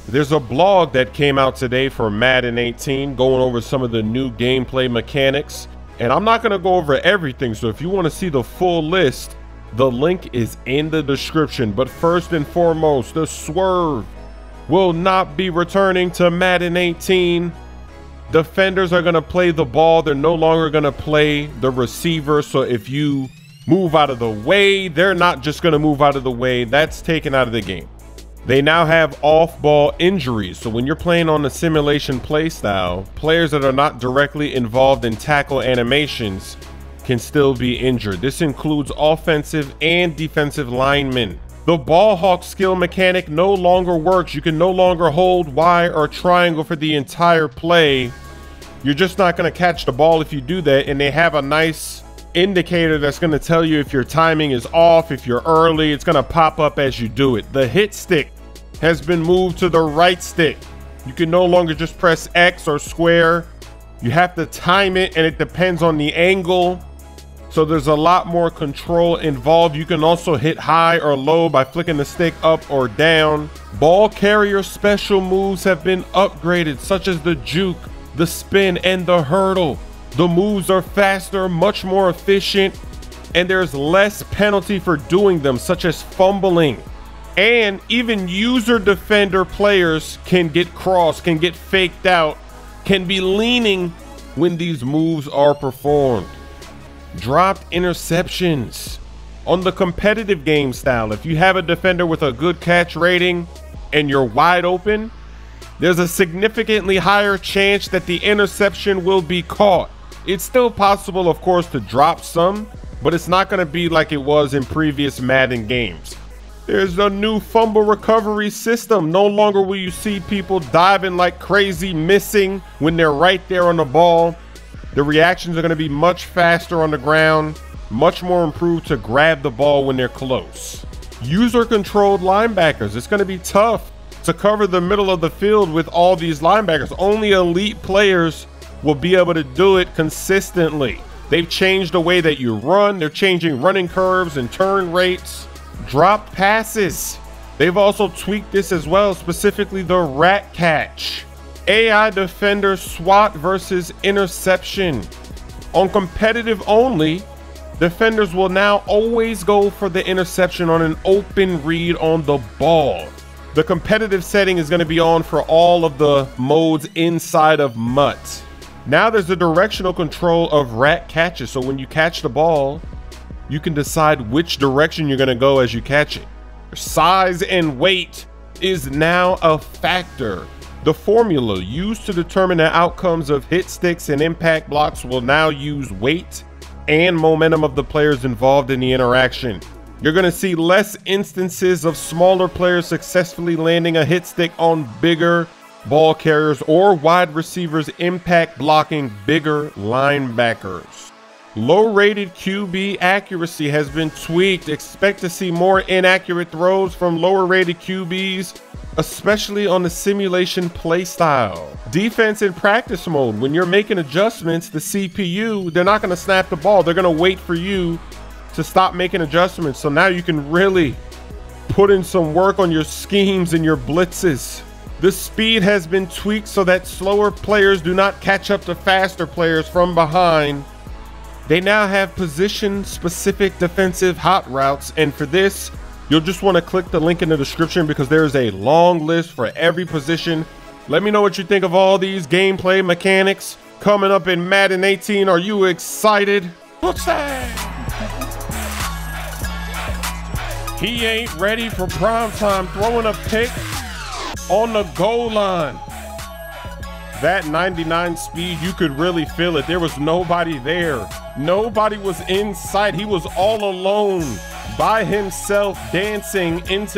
There's a blog that came out today for Madden 18 going over some of the new gameplay mechanics. And I'm not going to go over everything, so if you want to see the full list, the link is in the description. But first and foremost, the Swerve will not be returning to Madden 18. Defenders are going to play the ball. They're no longer going to play the receiver. So if you move out of the way, they're not just going to move out of the way. That's taken out of the game. They now have off-ball injuries. So when you're playing on the simulation playstyle, players that are not directly involved in tackle animations can still be injured. This includes offensive and defensive linemen. The ball hawk skill mechanic no longer works. You can no longer hold Y or triangle for the entire play. You're just not going to catch the ball if you do that. And they have a nice indicator that's going to tell you if your timing is off, if you're early. It's going to pop up as you do it. The hit stick has been moved to the right stick. You can no longer just press X or square. You have to time it, and it depends on the angle. So there's a lot more control involved. You can also hit high or low by flicking the stick up or down. Ball carrier special moves have been upgraded, such as the juke, the spin, and the hurdle. The moves are faster, much more efficient, and there's less penalty for doing them, such as fumbling. And even user defender players can get crossed, can get faked out, can be leaning when these moves are performed. Dropped interceptions. On the competitive game style, if you have a defender with a good catch rating and you're wide open, there's a significantly higher chance that the interception will be caught. It's still possible, of course, to drop some, but it's not going to be like it was in previous Madden games. There's a new fumble recovery system. No longer will you see people diving like crazy, missing when they're right there on the ball. The reactions are going to be much faster on the ground, much more improved to grab the ball when they're close. User-controlled linebackers. It's going to be tough to cover the middle of the field with all these linebackers. Only elite players will be able to do it consistently. They've changed the way that you run. They're changing running curves and turn rates. Drop passes. They've also tweaked this as well, specifically the rat catch. AI defender SWAT versus interception. On competitive only, defenders will now always go for the interception on an open read on the ball. The competitive setting is going to be on for all of the modes inside of MUT. Now there's the directional control of rat catches. So when you catch the ball, you can decide which direction you're going to go as you catch it. Size and weight is now a factor. The formula used to determine the outcomes of hit sticks and impact blocks will now use weight and momentum of the players involved in the interaction. You're going to see less instances of smaller players successfully landing a hit stick on bigger ball carriers or wide receivers impact blocking bigger linebackers. Low-rated QB accuracy has been tweaked. Expect to see more inaccurate throws from lower-rated QBs, especially on the simulation playstyle. Defense in practice mode. When you're making adjustments, the CPU, they're not going to snap the ball. They're going to wait for you to stop making adjustments. So now you can really put in some work on your schemes and your blitzes. The speed has been tweaked so that slower players do not catch up to faster players from behind. They now have position-specific defensive hot routes, and for this, you'll just want to click the link in the description because there is a long list for every position. Let me know what you think of all these gameplay mechanics coming up in Madden 18. Are you excited? What's that? He ain't ready for prime time, throwing a pick on the goal line. That 99 speed, you could really feel it. There was nobody there. Nobody was in sight. He was all alone by himself dancing into